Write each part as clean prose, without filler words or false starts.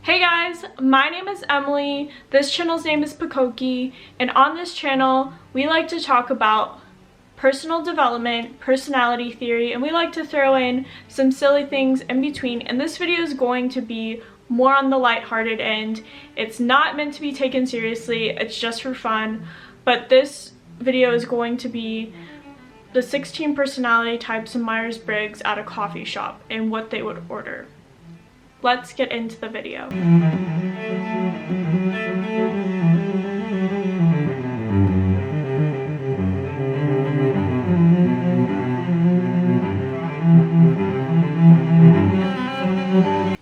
Hey guys, my name is Emily, this channel's name is Pucokie, and on this channel we like to talk about personal development, personality theory, and we like to throw in some silly things in between, and this video is going to be more on the lighthearted end. It's not meant to be taken seriously, it's just for fun, but this video is going to be the 16 personality types of Myers-Briggs at a coffee shop and what they would order. Let's get into the video.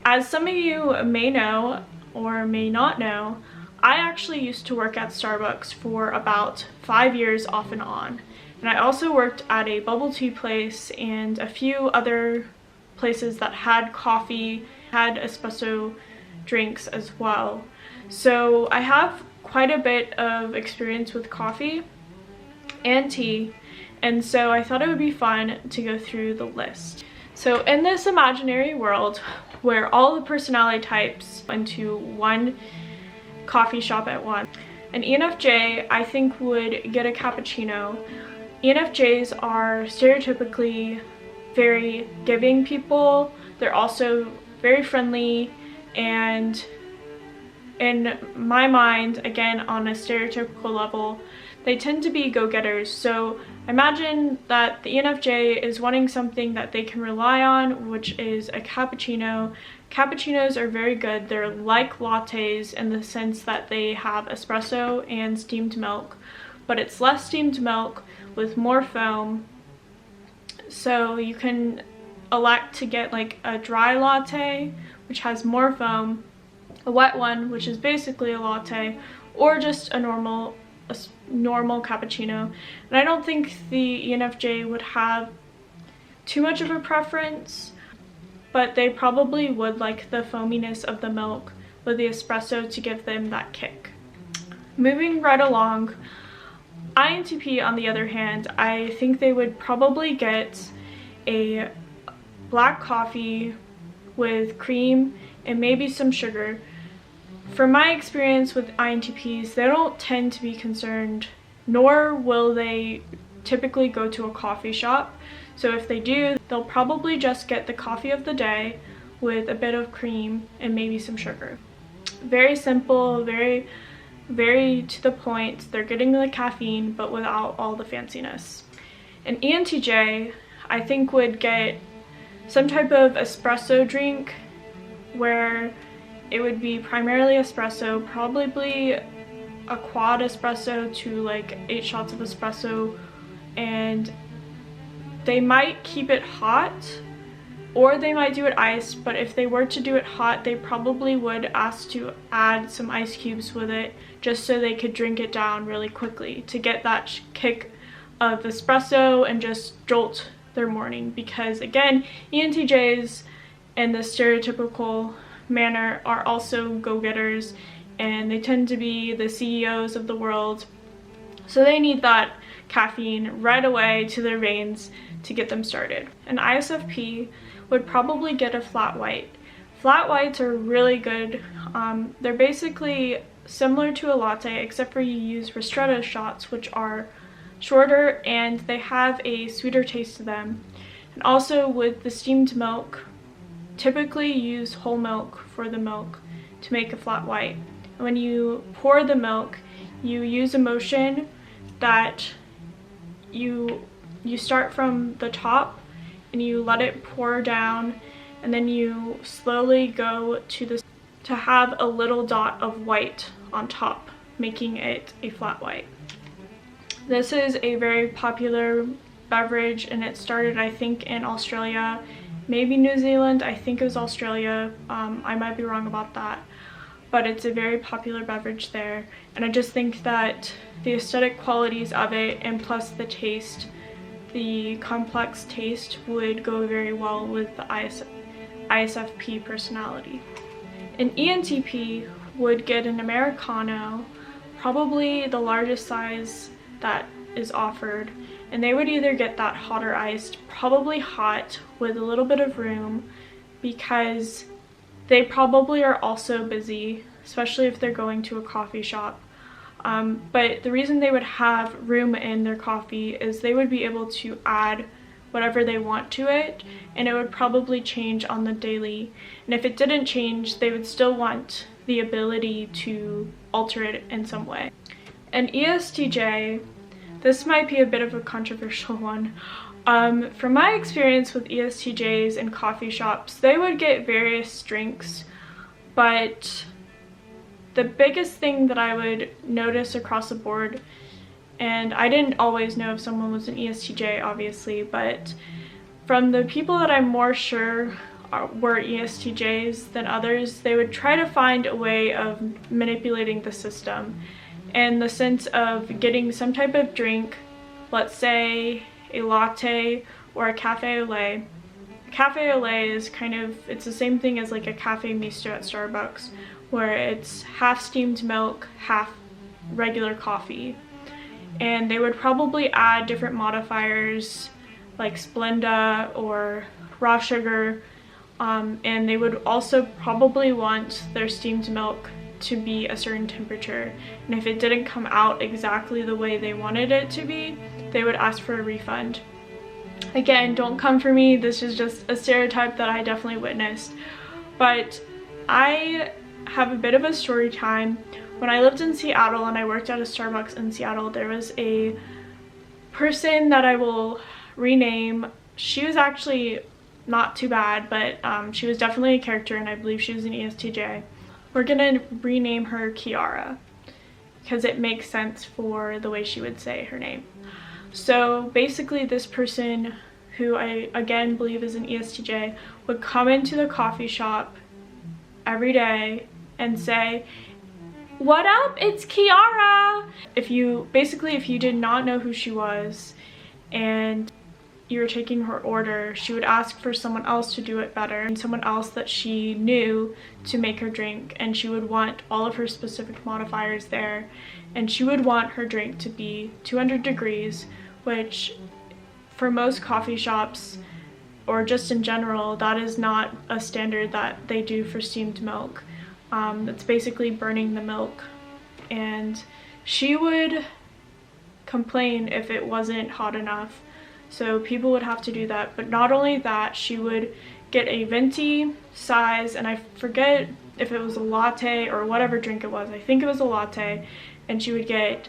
As some of you may know or may not know, I actually used to work at Starbucks for about 5 years off and on. And I also worked at a bubble tea place and a few other places that had coffee, had espresso drinks as well. So I have quite a bit of experience with coffee and tea, and so I thought it would be fun to go through the list. So in this imaginary world where all the personality types into one coffee shop at once, an ENFJ I think would get a cappuccino. ENFJs are stereotypically very giving people. They're also very friendly, and in my mind, again on a stereotypical level, they tend to be go-getters. So imagine that the ENFJ is wanting something that they can rely on, which is a cappuccino. Cappuccinos are very good. They're like lattes in the sense that they have espresso and steamed milk, but it's less steamed milk with more foam. So you can elect to get like a dry latte, which has more foam, a wet one, which is basically a latte, or just a normal cappuccino. And I don't think the ENFJ would have too much of a preference, but they probably would like the foaminess of the milk with the espresso to give them that kick. Moving right along, INTP on the other hand, I think they would probably get a black coffee with cream and maybe some sugar. From my experience with INTPs, they don't tend to be concerned, nor will they typically go to a coffee shop. So if they do, they'll probably just get the coffee of the day with a bit of cream and maybe some sugar. Very simple, very to the point. They're getting the caffeine but without all the fanciness. An ENTJ I think would get some type of espresso drink where it would be primarily espresso, probably a quad espresso to like 8 shots of espresso, and they might keep it hot or they might do it iced, but if they were to do it hot, they probably would ask to add some ice cubes with it just so they could drink it down really quickly to get that kick of espresso and just jolt their morning. Because again, ENTJs in the stereotypical manner are also go-getters, and they tend to be the CEOs of the world, so they need that caffeine right away to their veins to get them started. An ISFP would probably get a flat white. Flat whites are really good. They're basically similar to a latte, except for you use ristretto shots, which are shorter and they have a sweeter taste to them. And also with the steamed milk, typically use whole milk for the milk to make a flat white. And when you pour the milk, you use a motion that you start from the top and you let it pour down, and then you slowly go to have a little dot of white on top, making it a flat white. This is a very popular beverage, and it started I think in Australia, maybe New Zealand. I think it was Australia. I might be wrong about that, but it's a very popular beverage there, and I just think that the aesthetic qualities of it and plus the taste, the complex taste, would go very well with the ISFP personality. An ENTP would get an Americano, probably the largest size that is offered, and they would either get that hot or iced, probably hot with a little bit of room, because they probably are also busy, especially if they're going to a coffee shop. But the reason they would have room in their coffee is they would be able to add whatever they want to it, and it would probably change on the daily. And if it didn't change, they would still want the ability to alter it in some way. An ESTJ, this might be a bit of a controversial one. From my experience with ESTJs in coffee shops, they would get various drinks, but the biggest thing that I would notice across the board, and I didn't always know if someone was an ESTJ obviously, but from the people that I'm more sure were ESTJs than others, they would try to find a way of manipulating the system in the sense of getting some type of drink, let's say a latte or a cafe au lait. A cafe au lait is kind of, it's the same thing as like a cafe misto at Starbucks, where it's half steamed milk, half regular coffee. And they would probably add different modifiers like Splenda or raw sugar, and they would also probably want their steamed milk to be a certain temperature, and if it didn't come out exactly the way they wanted it to be, they would ask for a refund. Again, don't come for me, this is just a stereotype that I definitely witnessed. But I have a bit of a story time. When I lived in Seattle and I worked at a Starbucks in Seattle, there was a person that I will rename. She was actually not too bad, but she was definitely a character, and I believe she was an ESTJ. We're gonna rename her Kiara because it makes sense for the way she would say her name. So basically this person, who I again believe is an ESTJ, would come into the coffee shop every day and say, "What up? It's Kiara!" If you did not know who she was and you were taking her order, she would ask for someone else to do it better, and someone else that she knew to make her drink, and she would want all of her specific modifiers there, and she would want her drink to be 200 degrees, which for most coffee shops or just in general, that is not a standard that they do for steamed milk. It's basically burning the milk, and she would complain if it wasn't hot enough. So people would have to do that. But not only that, she would get a venti size, and I forget if it was a latte or whatever drink it was. I think it was a latte, and she would get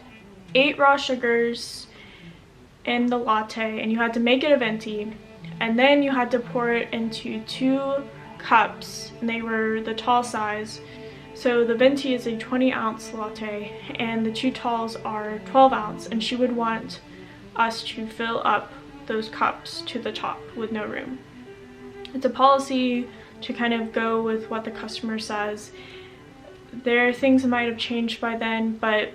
8 raw sugars in the latte, and you had to make it a venti, and then you had to pour it into 2 cups, and they were the tall size. So the venti is a 20-ounce latte, and the 2 talls are 12-ounce, and she would want us to fill up those cups to the top with no room. It's a policy to kind of go with what the customer says. There are things that might have changed by then, but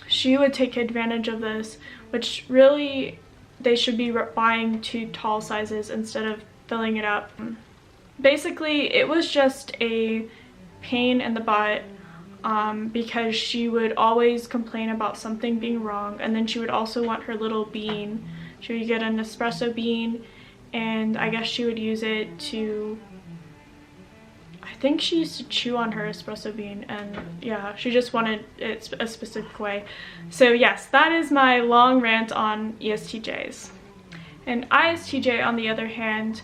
she would take advantage of this, which really they should be buying 2 tall sizes instead of filling it up. Basically, it was just a pain in the butt because she would always complain about something being wrong, and then she would also want her little bean. She would get an espresso bean, and I guess she would use it to, I think she used to chew on her espresso bean, and yeah, she just wanted it a specific way. So yes, that is my long rant on ESTJs. And ISTJ, on the other hand,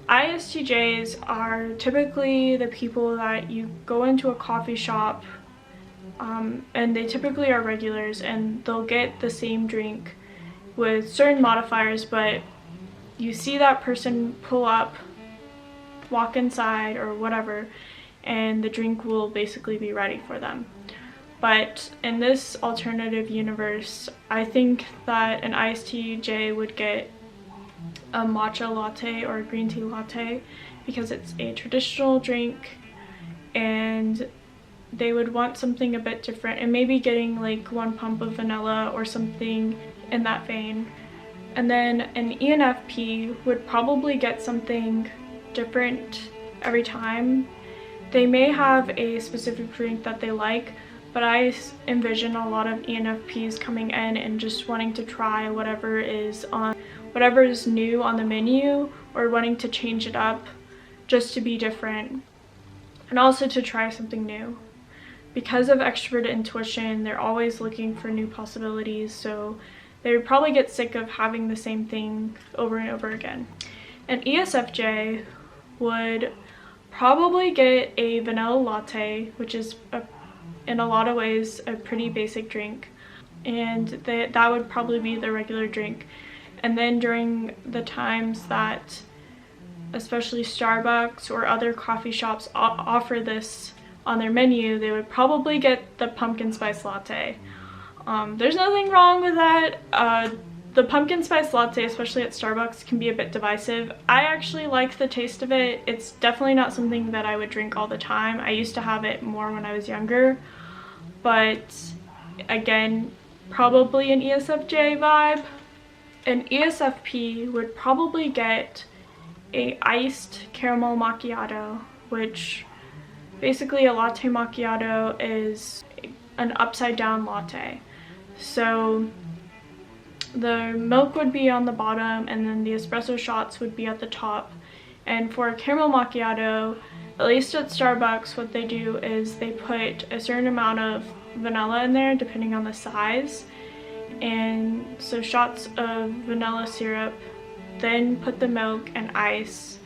ISTJs are typically the people that you go into a coffee shop and they typically are regulars, and they'll get the same drink with certain modifiers, but you see that person pull up, walk inside or whatever, and the drink will basically be ready for them. But in this alternative universe, I think that an ISTJ would get a matcha latte or a green tea latte because it's a traditional drink, and they would want something a bit different, and maybe getting like 1 pump of vanilla or something in that vein. And then an ENFp would probably get something different every time. They may have a specific drink that they like, but I envision a lot of ENFPs coming in and just wanting to try whatever is new on the menu, or wanting to change it up just to be different. and also to try something new. Because of extroverted intuition, they're always looking for new possibilities, so they would probably get sick of having the same thing over and over again. An ESFJ would probably get a vanilla latte, which is in a lot of ways a pretty basic drink, and that would probably be the regular drink. And then during the times that especially Starbucks or other coffee shops offer this on their menu, they would probably get the pumpkin spice latte. There's nothing wrong with that. The pumpkin spice latte, especially at Starbucks, can be a bit divisive. I actually like the taste of it. It's definitely not something that I would drink all the time. I used to have it more when I was younger, but again, probably an ESFJ vibe. An ESFP would probably get a iced caramel macchiato, which basically a latte macchiato is an upside down latte. So the milk would be on the bottom and then the espresso shots would be at the top. And for a caramel macchiato, at least at Starbucks, what they do is they put a certain amount of vanilla in there depending on the size. And so shots of vanilla syrup, then put the milk and ice,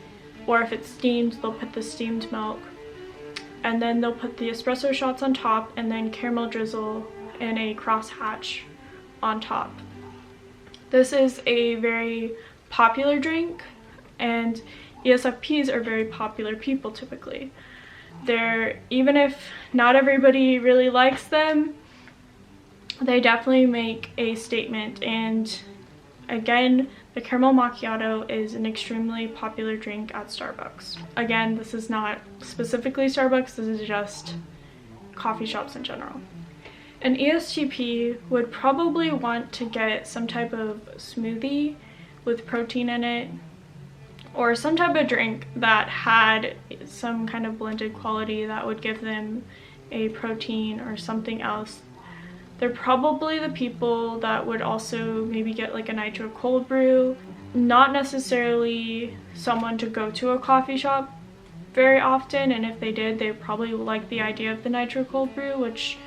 or if it's steamed, they'll put the steamed milk. And then they'll put the espresso shots on top and then caramel drizzle and a crosshatch on top. This is a very popular drink, and ESFPs are very popular people typically. Even if not everybody really likes them, they definitely make a statement. And again, the caramel macchiato is an extremely popular drink at Starbucks. Again, this is not specifically Starbucks, this is just coffee shops in general. An ESTP would probably want to get some type of smoothie with protein in it, or some type of drink that had some kind of blended quality that would give them a protein or something else. They're probably the people that would also maybe get like a nitro cold brew. Not necessarily someone to go to a coffee shop very often, and if they did, they probably like the idea of the nitro cold brew, which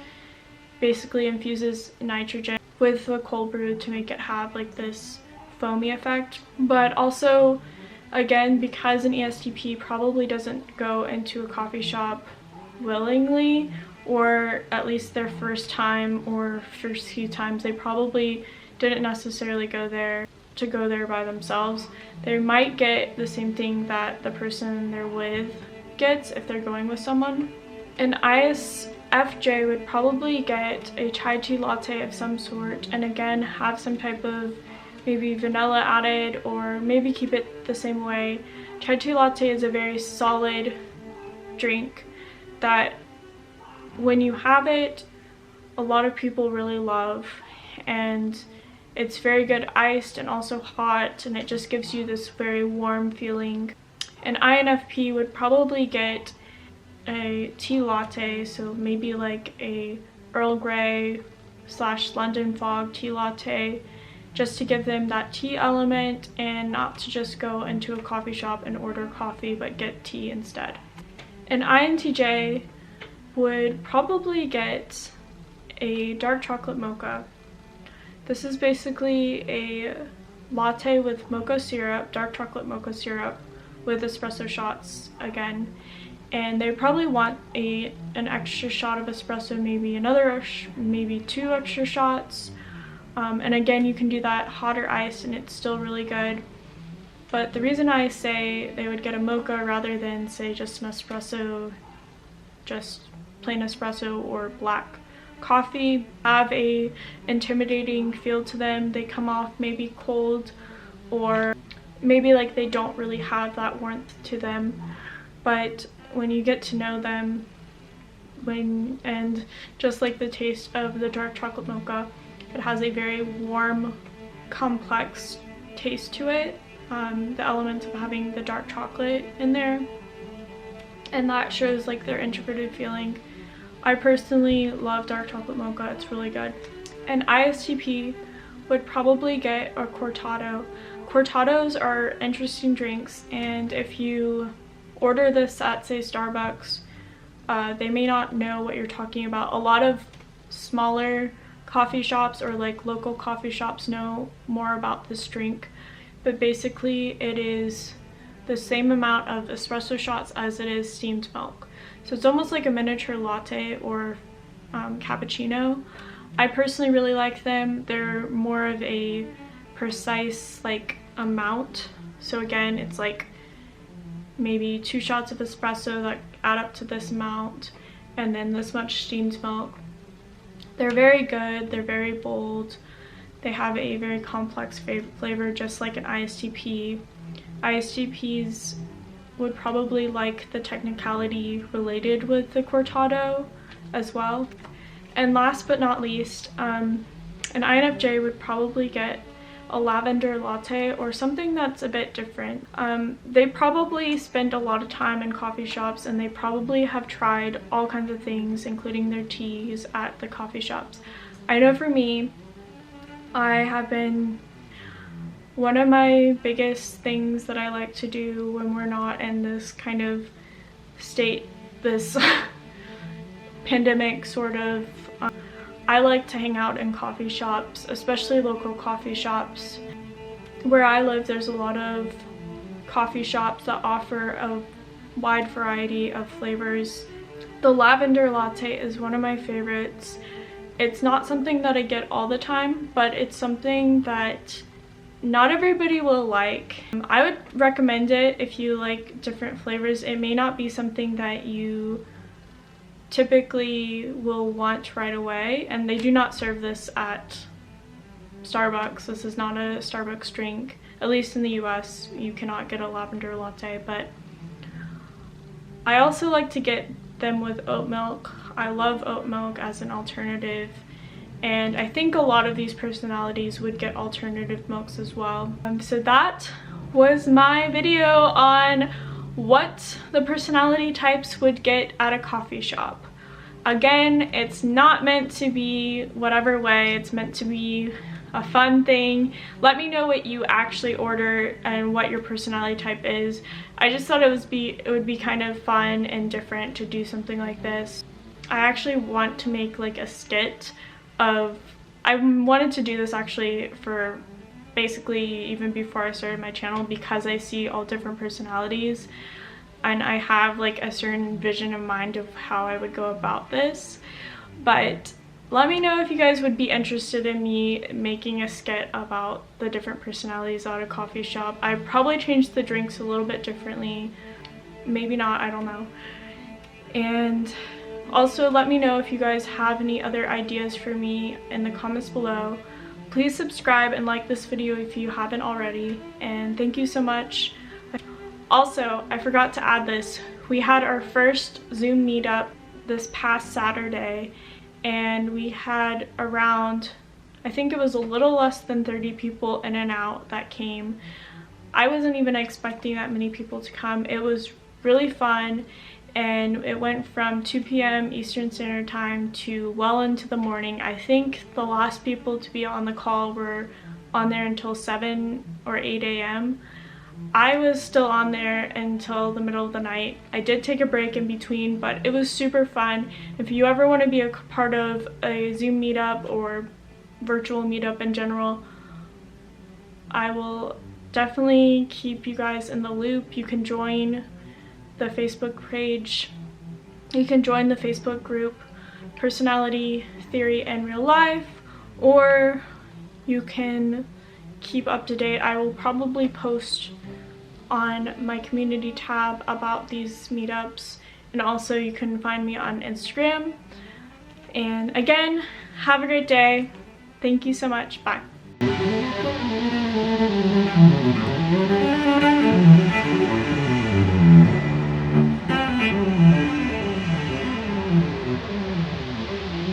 basically infuses nitrogen with the cold brew to make it have like this foamy effect. But also, again, because an ESTP probably doesn't go into a coffee shop willingly, or at least their first time or first few times, they probably didn't necessarily go there by themselves. They might get the same thing that the person they're with gets if they're going with someone. An INFJ would probably get a chai tea latte of some sort, and again have some type of maybe vanilla added, or maybe keep it the same way. Chai tea latte is a very solid drink that when you have it, a lot of people really love, and it's very good iced and also hot, and it just gives you this very warm feeling. An INFP would probably get a tea latte, so maybe like a Earl Grey / London Fog tea latte, just to give them that tea element and not to just go into a coffee shop and order coffee but get tea instead. An INTJ would probably get a dark chocolate mocha. This is basically a latte with mocha syrup, dark chocolate mocha syrup with espresso shots again. And they probably want an extra shot of espresso, maybe 2 extra shots. And again, you can do that hot or iced and it's still really good. But the reason I say they would get a mocha rather than say just an espresso, just plain espresso or black coffee, have a intimidating feel to them. They come off maybe cold, or maybe like they don't really have that warmth to them. But when you get to know them, and just like the taste of the dark chocolate mocha, it has a very warm, complex taste to it. The elements of having the dark chocolate in there, and that shows like their introverted feeling. I personally love dark chocolate mocha, it's really good. An ISTP would probably get a Cortado. Cortados are interesting drinks, and if you order this at say Starbucks, they may not know what you're talking about. A lot of smaller coffee shops or like local coffee shops know more about this drink, but basically it is the same amount of espresso shots as it is steamed milk. So it's almost like a miniature latte or cappuccino. I personally really like them. They're more of a precise like amount. So again, it's like maybe 2 shots of espresso that add up to this amount, and then this much steamed milk. They're very good. They're very bold. They have a very complex flavor, just like an ISTP. ISTPs would probably like the technicality related with the Cortado as well. And last but not least, an INFJ would probably get a lavender latte or something that's a bit different. They probably spend a lot of time in coffee shops, and they probably have tried all kinds of things, including their teas at the coffee shops. I know for me, one of my biggest things that I like to do when we're not in this kind of state, this pandemic sort of, I like to hang out in coffee shops, especially local coffee shops. Where I live, there's a lot of coffee shops that offer a wide variety of flavors. The lavender latte is one of my favorites. It's not something that I get all the time, but it's something that not everybody will like. I would recommend it if you like different flavors. It may not be something that you typically will want right away, and they do not serve this at Starbucks. This is not a Starbucks drink. At least in the US, you cannot get a lavender latte, but I also like to get them with oat milk. I love oat milk as an alternative, and I think a lot of these personalities would get alternative milks as well. So that was my video on what the personality types would get at a coffee shop. Again, it's not meant to be whatever way, it's meant to be a fun thing. Let me know what you actually order and what your personality type is. I just thought it would be kind of fun and different to do something like this. I actually want to make like a skit of, I wanted to do this actually for basically even before I started my channel, because I see all different personalities and I have like a certain vision in mind of how I would go about this. But let me know if you guys would be interested in me making a skit about the different personalities at a coffee shop. I probably changed the drinks a little bit differently, maybe not, I don't know. And also let me know if you guys have any other ideas for me in the comments below. Please subscribe and like this video if you haven't already, and thank you so much. Also, I forgot to add this. We had our first Zoom meetup this past Saturday, and we had around, I think it was a little less than 30 people in and out that came. I wasn't even expecting that many people to come. It was really fun, and it went from 2 p.m. Eastern Standard Time to well into the morning. I think the last people to be on the call were on there until 7 or 8 a.m. I was still on there until the middle of the night. I did take a break in between, but it was super fun. If you ever want to be a part of a Zoom meetup or virtual meetup in general, I will definitely keep you guys in the loop. You can join the Facebook page. You can join the Facebook group Personality Theory in Real Life, or you can keep up to date. I will probably post on my community tab about these meetups, and also you can find me on Instagram. And again, have a great day. Thank you so much. Bye.